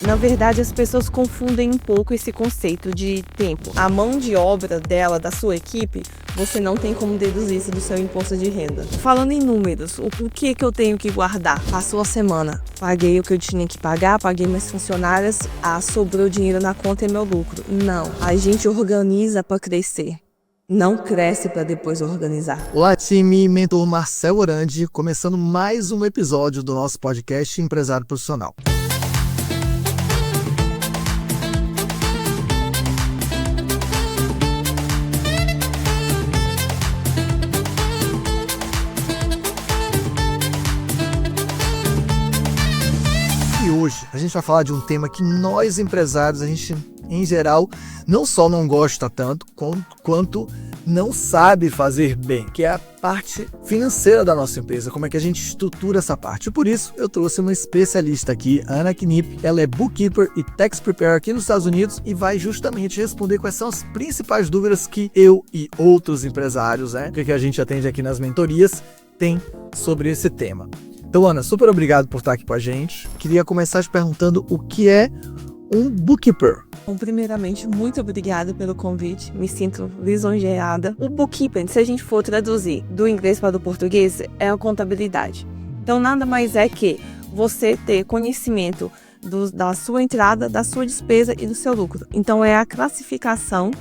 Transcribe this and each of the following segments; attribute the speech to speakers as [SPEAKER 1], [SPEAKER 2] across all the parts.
[SPEAKER 1] Na verdade, as pessoas confundem um pouco esse conceito de tempo. A mão de obra dela, da sua equipe, você não tem como deduzir isso do seu imposto de renda. Falando em números, o que eu tenho que guardar? Passou a semana, paguei o que eu tinha que pagar, paguei minhas funcionárias, sobrou dinheiro na conta e meu lucro. Não, a gente organiza para crescer. Não cresce para depois organizar.
[SPEAKER 2] Olá, time, mentor Marcel Orandi, começando mais um episódio do nosso podcast Empresário Profissional. E hoje a gente vai falar de um tema que nós empresários, a gente em geral, não só não gosta tanto, quanto não sabe fazer bem, que é a parte financeira da nossa empresa, como é que a gente estrutura essa parte. E por isso, eu trouxe uma especialista aqui, Ana Knipp. Ela é bookkeeper e tax preparer aqui nos Estados Unidos e vai justamente responder quais são as principais dúvidas que eu e outros empresários, que a gente atende aqui nas mentorias, tem sobre esse tema. Então, Ana, super obrigado por estar aqui com a gente. Queria começar te perguntando o que é um bookkeeper.
[SPEAKER 1] Bom, primeiramente, muito obrigada pelo convite, me sinto lisonjeada. O bookkeeping, se a gente for traduzir do inglês para o português, é a contabilidade. Então, nada mais é que você ter conhecimento da sua entrada, da sua despesa e do seu lucro. Então, é a classificação,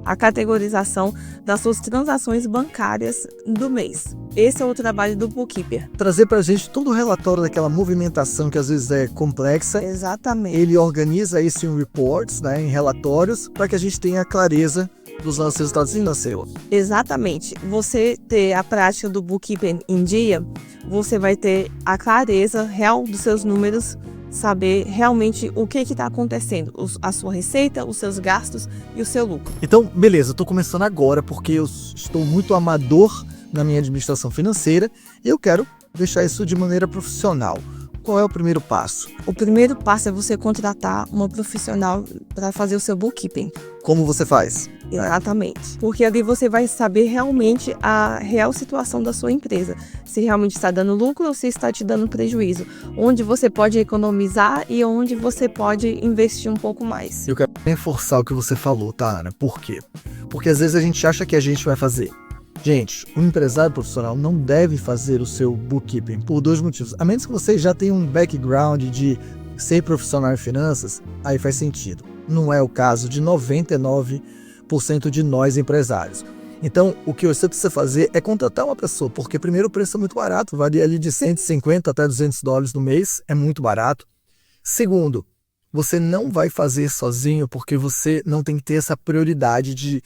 [SPEAKER 1] a categorização das suas transações bancárias do mês. Esse é o trabalho do bookkeeper.
[SPEAKER 2] Trazer pra gente todo o relatório daquela movimentação que às vezes é complexa.
[SPEAKER 1] Exatamente.
[SPEAKER 2] Ele organiza isso em reports, em relatórios, para que a gente tenha clareza dos nossos resultados financeiros.
[SPEAKER 1] Exatamente. Você ter a prática do bookkeeping em dia, você vai ter a clareza real dos seus números, saber realmente o que está acontecendo, a sua receita, os seus gastos e o seu lucro.
[SPEAKER 2] Então, beleza, eu estou começando agora porque eu estou muito amador na minha administração financeira e eu quero deixar isso de maneira profissional. Qual é o primeiro passo?
[SPEAKER 1] O primeiro passo é você contratar uma profissional para fazer o seu bookkeeping.
[SPEAKER 2] Como você faz?
[SPEAKER 1] Exatamente. Porque ali você vai saber realmente a real situação da sua empresa. Se realmente está dando lucro ou se está te dando prejuízo. Onde você pode economizar e onde você pode investir um pouco mais.
[SPEAKER 2] Eu quero reforçar o que você falou, tá, Ana? Por quê? Porque às vezes a gente acha que a gente vai fazer. Gente, um empresário profissional não deve fazer o seu bookkeeping por dois motivos. A menos que você já tenha um background de ser profissional em finanças, aí faz sentido. Não é o caso de 99% de nós empresários. Então, o que você precisa fazer é contratar uma pessoa, porque primeiro o preço é muito barato, varia ali de 150 até $200 no mês, é muito barato. Segundo, você não vai fazer sozinho porque você não tem que ter essa prioridade de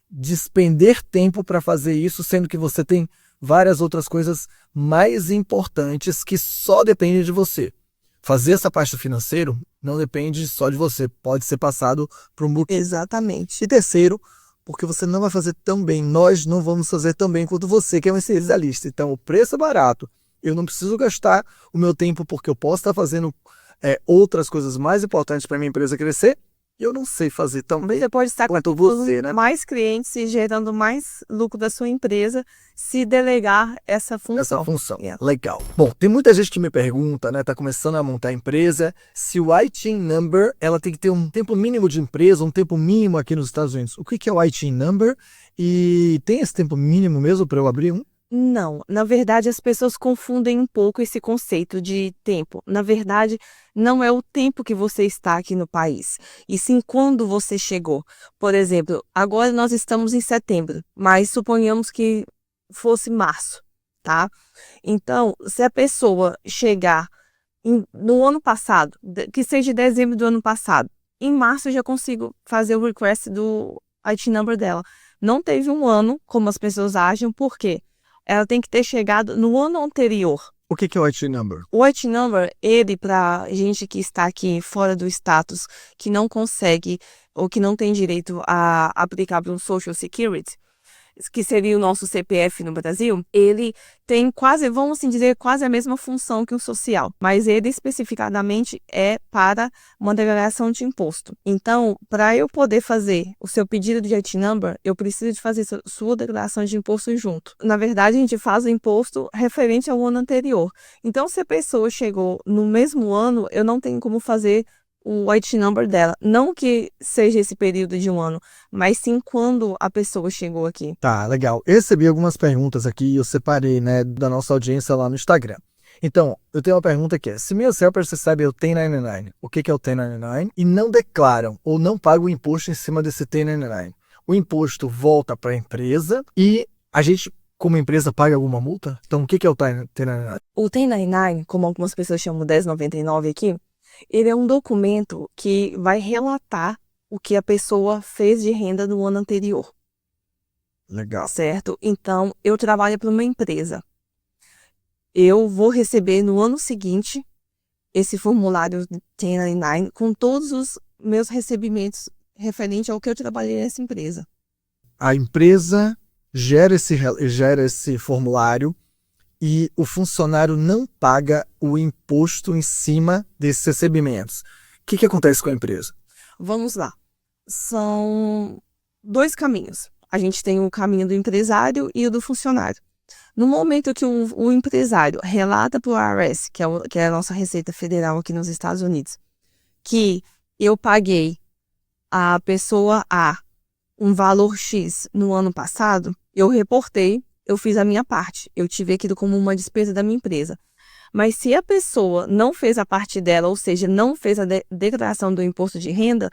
[SPEAKER 2] despender tempo para fazer isso, sendo que você tem várias outras coisas mais importantes que só dependem de você. Fazer essa parte do financeiro não depende só de você, pode ser passado para um bookkeeper.
[SPEAKER 1] Exatamente.
[SPEAKER 2] E terceiro, porque você não vai fazer tão bem, nós não vamos fazer tão bem quanto você, que é um especialista. Então, o preço é barato, eu não preciso gastar o meu tempo porque eu posso estar fazendo outras coisas mais importantes para minha empresa crescer. Eu não sei fazer tão bem.
[SPEAKER 1] Você pode estar
[SPEAKER 2] quanto você, né?
[SPEAKER 1] Mais clientes e gerando mais lucro da sua empresa se delegar essa função.
[SPEAKER 2] Legal. Bom, tem muita gente que me pergunta, tá começando a montar a empresa, se o ITIN number, ela tem que ter um tempo mínimo de empresa, um tempo mínimo aqui nos Estados Unidos. O que é o ITIN number? E tem esse tempo mínimo mesmo para eu abrir um?
[SPEAKER 1] Não, na verdade as pessoas confundem um pouco esse conceito de tempo. Na verdade, não é o tempo que você está aqui no país, e sim quando você chegou. Por exemplo, agora nós estamos em setembro, mas suponhamos que fosse março, tá? Então, se a pessoa chegar no ano passado, que seja dezembro do ano passado, em março eu já consigo fazer o request do IT number dela. Não teve um ano, como as pessoas acham, por quê? Ela tem que ter chegado no ano anterior.
[SPEAKER 2] O que é o IT number?
[SPEAKER 1] O IT number, ele, para gente que está aqui fora do status, que não consegue ou que não tem direito a aplicar para um Social Security, que seria o nosso CPF no Brasil, ele tem quase, vamos assim dizer, quase a mesma função que o social, mas ele especificadamente é para uma declaração de imposto. Então, para eu poder fazer o seu pedido de IT number, eu preciso de fazer sua declaração de imposto junto. Na verdade, a gente faz o imposto referente ao ano anterior. Então, se a pessoa chegou no mesmo ano, eu não tenho como fazer o IT number dela. Não que seja esse período de um ano, mas sim quando a pessoa chegou aqui.
[SPEAKER 2] Tá, legal. Eu recebi algumas perguntas aqui e eu separei, né, da nossa audiência lá no Instagram. Então, eu tenho uma pergunta que é: se meus helpers recebem o 1099, o que é o 1099? E não declaram ou não pagam o imposto em cima desse 1099. O imposto volta para a empresa e a gente, como empresa, paga alguma multa? Então, o que é o 1099?
[SPEAKER 1] O 1099, como algumas pessoas chamam 1099 aqui, ele é um documento que vai relatar o que a pessoa fez de renda no ano anterior.
[SPEAKER 2] Legal.
[SPEAKER 1] Certo? Então, eu trabalho para uma empresa. Eu vou receber no ano seguinte esse formulário 1099 com todos os meus recebimentos referente ao que eu trabalhei nessa empresa.
[SPEAKER 2] A empresa gera esse formulário e o funcionário não paga o imposto em cima desses recebimentos. O que acontece com a empresa?
[SPEAKER 1] Vamos lá. São 2 caminhos. A gente tem o caminho do empresário e o do funcionário. No momento que o empresário relata para o IRS, que é a nossa Receita Federal aqui nos Estados Unidos, que eu paguei a pessoa A um valor X no ano passado, eu reportei, eu fiz a minha parte. Eu tive aquilo como uma despesa da minha empresa. Mas se a pessoa não fez a parte dela, ou seja, não fez a declaração do imposto de renda,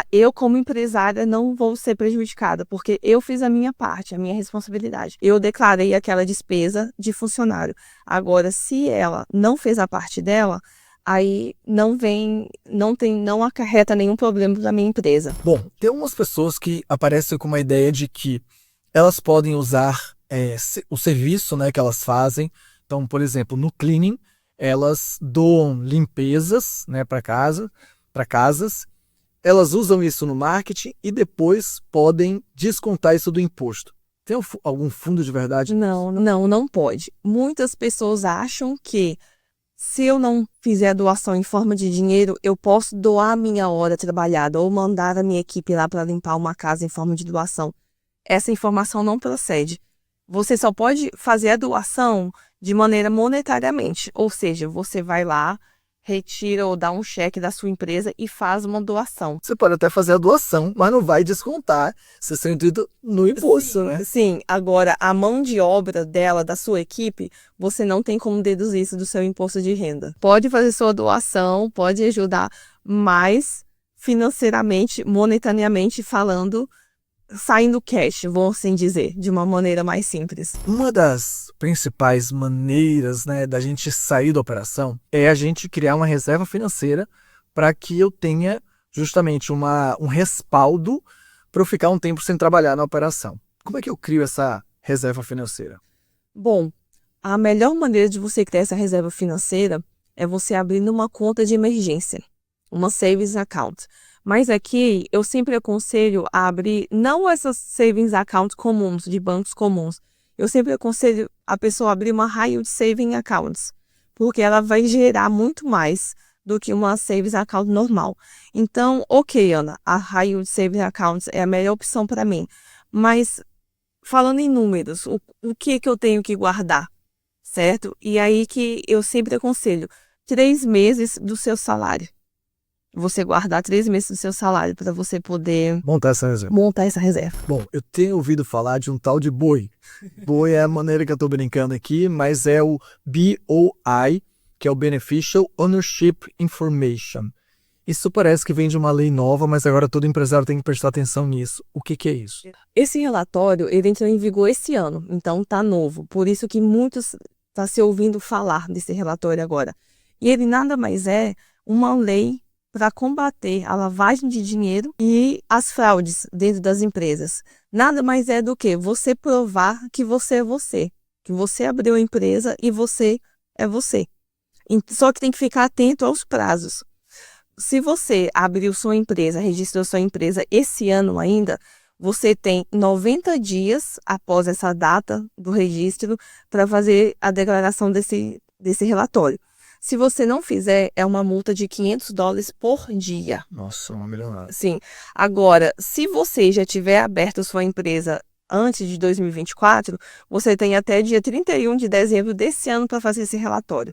[SPEAKER 1] eu como empresária não vou ser prejudicada, porque eu fiz a minha parte, a minha responsabilidade. Eu declarei aquela despesa de funcionário. Agora, se ela não fez a parte dela, aí não acarreta nenhum problema para minha empresa.
[SPEAKER 2] Bom, tem algumas pessoas que aparecem com uma ideia de que elas podem usar o serviço, né, que elas fazem. Então, por exemplo, no cleaning, elas doam limpezas, né, para casas. Elas usam isso no marketing e depois podem descontar isso do imposto. Tem algum fundo de verdade?
[SPEAKER 1] Não pode. Muitas pessoas acham que se eu não fizer a doação em forma de dinheiro, eu posso doar a minha hora trabalhada ou mandar a minha equipe lá para limpar uma casa em forma de doação. Essa informação não procede. Você só pode fazer a doação de maneira monetariamente, ou seja, você vai lá, retira ou dá um cheque da sua empresa e faz uma doação.
[SPEAKER 2] Você pode até fazer a doação, mas não vai descontar 60% no imposto, né?
[SPEAKER 1] Sim, agora a mão de obra dela, da sua equipe, você não tem como deduzir isso do seu imposto de renda. Pode fazer sua doação, pode ajudar, mas financeiramente, monetariamente falando, saindo cash, vou assim dizer, de uma maneira mais simples.
[SPEAKER 2] Uma das principais maneiras, né, da gente sair da operação é a gente criar uma reserva financeira para que eu tenha justamente um respaldo para eu ficar um tempo sem trabalhar na operação. Como é que eu crio essa reserva financeira?
[SPEAKER 1] Bom, a melhor maneira de você criar essa reserva financeira é você abrindo uma conta de emergência, uma savings account. Mas aqui eu sempre aconselho a abrir não essas savings accounts comuns, de bancos comuns. Eu sempre aconselho a pessoa a abrir uma high yield savings accounts, porque ela vai gerar muito mais do que uma savings account normal. Então, ok, Ana, a high yield savings accounts é a melhor opção para mim. Mas, falando em números, o que eu tenho que guardar, certo? E aí que eu sempre aconselho 3 meses do seu salário. Você guardar 3 meses do seu salário para você poder
[SPEAKER 2] montar essa reserva. Bom, eu tenho ouvido falar de um tal de BOI. BOI é a maneira que eu estou brincando aqui, mas é o BOI, que é o Beneficial Ownership Information. Isso parece que vem de uma lei nova, mas agora todo empresário tem que prestar atenção nisso. O que é isso?
[SPEAKER 1] Esse relatório, ele entrou em vigor esse ano, então tá novo. Por isso que muitos estão se ouvindo falar desse relatório agora. E ele nada mais é uma lei para combater a lavagem de dinheiro e as fraudes dentro das empresas. Nada mais é do que você provar que você é você, que você abriu a empresa e você é você. Só que tem que ficar atento aos prazos. Se você abriu sua empresa, registrou sua empresa esse ano ainda, você tem 90 dias após essa data do registro para fazer a declaração desse relatório. Se você não fizer, é uma multa de $500 por dia.
[SPEAKER 2] Nossa, uma milionada.
[SPEAKER 1] Sim. Agora, se você já tiver aberto sua empresa antes de 2024, você tem até dia 31 de dezembro desse ano para fazer esse relatório.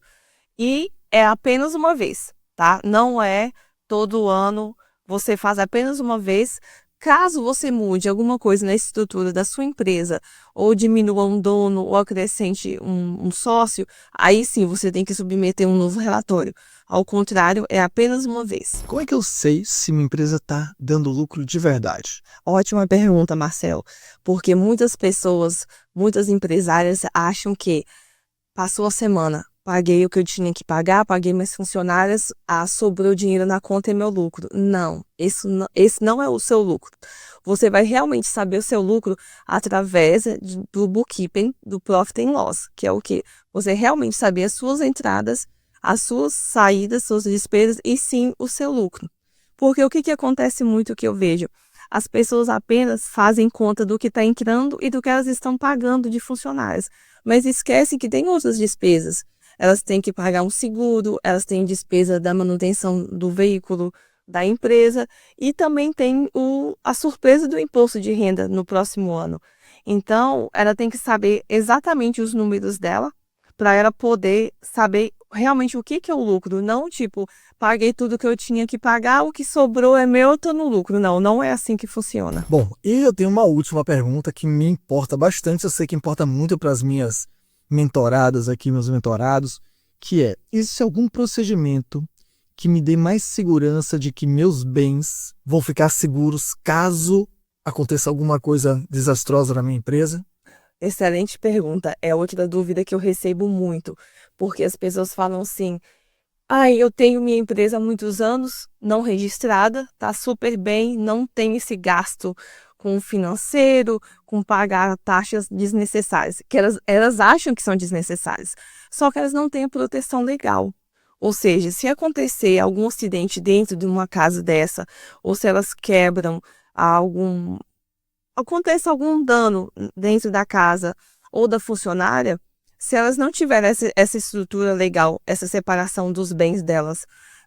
[SPEAKER 1] E é apenas uma vez. tá? Não é todo ano, você faz apenas uma vez. Caso você mude alguma coisa na estrutura da sua empresa, ou diminua um dono, ou acrescente um sócio, aí sim você tem que submeter um novo relatório. Ao contrário, é apenas uma vez.
[SPEAKER 2] Como é que eu sei se minha empresa está dando lucro de verdade?
[SPEAKER 1] Ótima pergunta, Marcelo, porque muitas pessoas, muitas empresárias acham que passou a semana, paguei o que eu tinha que pagar, paguei minhas funcionárias, sobrou dinheiro na conta e meu lucro. Não, esse não é o seu lucro. Você vai realmente saber o seu lucro através do bookkeeping, do Profit and Loss, que é o quê? Você realmente saber as suas entradas, as suas saídas, suas despesas e sim o seu lucro. Porque o que acontece muito que eu vejo? As pessoas apenas fazem conta do que está entrando e do que elas estão pagando de funcionários, mas esquecem que tem outras despesas. Elas têm que pagar um seguro, elas têm despesa da manutenção do veículo da empresa e também tem a surpresa do imposto de renda no próximo ano. Então, ela tem que saber exatamente os números dela para ela poder saber realmente o que é o lucro. Não tipo, paguei tudo que eu tinha que pagar, o que sobrou é meu, eu estou no lucro. Não, não é assim que funciona.
[SPEAKER 2] Bom, e eu tenho uma última pergunta que me importa bastante, eu sei que importa muito para as minhas mentoradas aqui, meus mentorados, que é, existe algum procedimento que me dê mais segurança de que meus bens vão ficar seguros caso aconteça alguma coisa desastrosa na minha empresa?
[SPEAKER 1] Excelente pergunta. É outra dúvida que eu recebo muito, porque as pessoas falam assim: eu tenho minha empresa há muitos anos, não registrada, tá super bem, não tem esse gasto com o financeiro, com pagar taxas desnecessárias, que elas acham que são desnecessárias, só que elas não têm a proteção legal. Ou seja, se acontecer algum acidente dentro de uma casa dessa, ou se elas quebram aconteça algum dano dentro da casa ou da funcionária, se elas não tiverem essa estrutura legal, essa separação dos bens delas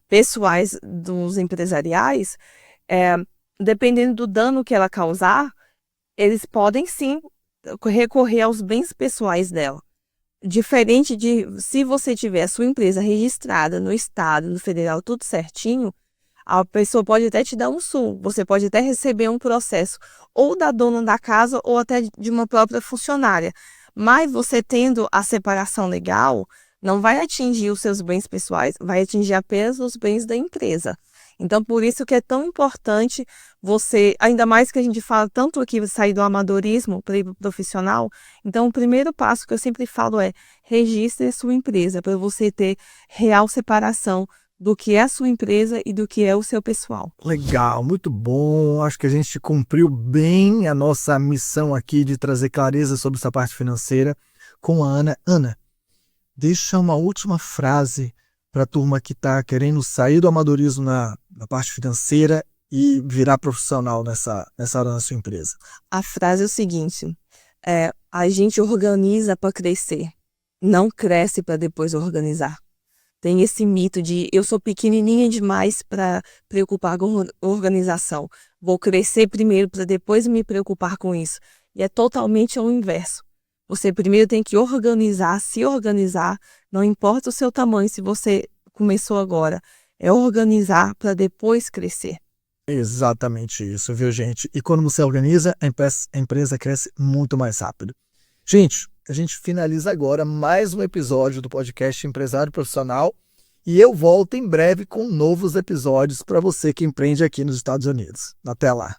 [SPEAKER 1] pessoais dos empresariais, dependendo do dano que ela causar, eles podem sim recorrer aos bens pessoais dela. Diferente de se você tiver a sua empresa registrada no estado, no federal, tudo certinho, a pessoa pode até te dar um sul, você pode até receber um processo ou da dona da casa ou até de uma própria funcionária. Mas você tendo a separação legal, não vai atingir os seus bens pessoais, vai atingir apenas os bens da empresa. Então, por isso que é tão importante você, ainda mais que a gente fala tanto aqui, sair do amadorismo para ir para o profissional. Então, o primeiro passo que eu sempre falo é registre a sua empresa para você ter real separação do que é a sua empresa e do que é o seu pessoal.
[SPEAKER 2] Legal, muito bom. Acho que a gente cumpriu bem a nossa missão aqui de trazer clareza sobre essa parte financeira com a Ana. Ana, deixa uma última frase para a turma que está querendo sair do amadorismo na parte financeira e virar profissional nessa área da sua empresa.
[SPEAKER 1] A frase é o seguinte: a gente organiza para crescer, não cresce para depois organizar. Tem esse mito de eu sou pequenininha demais para preocupar com organização. Vou crescer primeiro para depois me preocupar com isso. E é totalmente ao inverso. Você primeiro tem que se organizar, não importa o seu tamanho, se você começou agora. É organizar para depois crescer.
[SPEAKER 2] Exatamente isso, viu, gente? E quando você organiza, a empresa cresce muito mais rápido. Gente, a gente finaliza agora mais um episódio do podcast Empresário Profissional e eu volto em breve com novos episódios para você que empreende aqui nos Estados Unidos. Até lá!